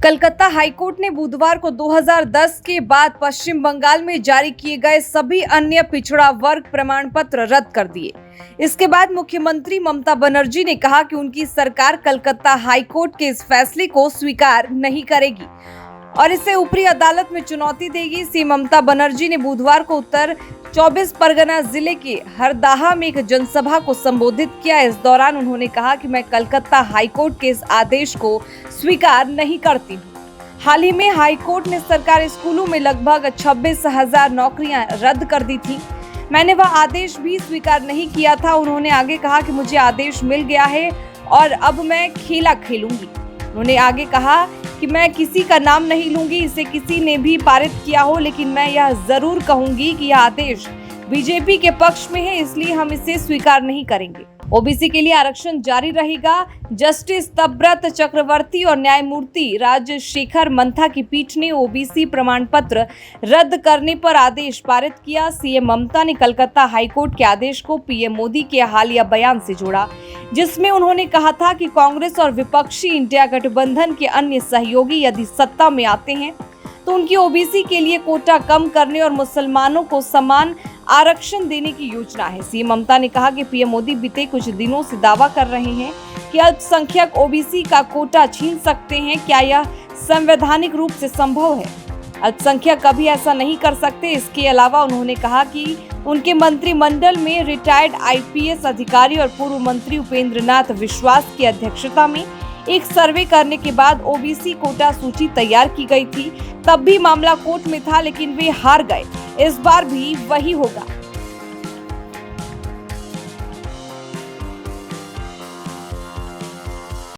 Calcutta high court ने बुधवार को 2010 के बाद पश्चिम बंगाल में जारी किए गए सभी अन्य पिछड़ा वर्ग प्रमाण पत्र रद्द कर दिए। इसके बाद मुख्यमंत्री ममता बनर्जी ने कहा कि उनकी सरकार कलकत्ता हाईकोर्ट के इस फैसले को स्वीकार नहीं करेगी और इसे ऊपरी अदालत में चुनौती देगी। सीएम ममता बनर्जी ने बुधवार को उत्तर 24 परगना जिले के हरदाहा में एक जनसभा को संबोधित किया। इस दौरान उन्होंने कहा कि मैं कलकत्ता हाईकोर्ट के इस आदेश को स्वीकार नहीं करती हूँ। हाल ही में हाईकोर्ट ने सरकारी स्कूलों में लगभग 26,000 नौकरियां रद्द कर दी थी। मैंने वह आदेश भी स्वीकार नहीं किया था। उन्होंने आगे कहा कि मुझे आदेश मिल गया है और अब मैं खेला खेलूंगी। उन्होंने आगे कहा कि मैं किसी का नाम नहीं लूंगी, इसे किसी ने भी पारित किया हो, लेकिन मैं यह जरूर कहूंगी कि यह आदेश बीजेपी के पक्ष में है, इसलिए हम इसे स्वीकार नहीं करेंगे। ओबीसी के लिए आरक्षण जारी रहेगा। जस्टिस तब्रत चक्रवर्ती और न्यायमूर्ति राजशेखर मंथा की पीठ ने ओबीसी प्रमाण पत्र रद्द करने पर आदेश पारित किया। सीएम ममता ने कलकत्ता हाईकोर्ट के आदेश को पीएम मोदी के हालिया बयान से जोड़ा, जिसमें उन्होंने कहा था कि कांग्रेस और विपक्षी इंडिया गठबंधन के अन्य सहयोगी यदि सत्ता में आते हैं तो उनकी ओबीसी के लिए कोटा कम करने और मुसलमानों को समान आरक्षण देने की योजना है। सीएम ममता ने कहा कि पीएम मोदी बीते कुछ दिनों से दावा कर रहे हैं कि अल्पसंख्यक ओबीसी का कोटा छीन सकते हैं। क्या यह संवैधानिक रूप से संभव है? अल्पसंख्यक कभी ऐसा नहीं कर सकते। इसके अलावा उन्होंने कहा कि उनके मंत्रिमंडल में रिटायर्ड आईपीएस अधिकारी और पूर्व मंत्री उपेंद्र नाथ विश्वास की अध्यक्षता में एक सर्वे करने के बाद ओबीसी कोटा सूची तैयार की गई थी। तब भी मामला कोर्ट में था, लेकिन वे हार गए। इस बार भी वही होगा।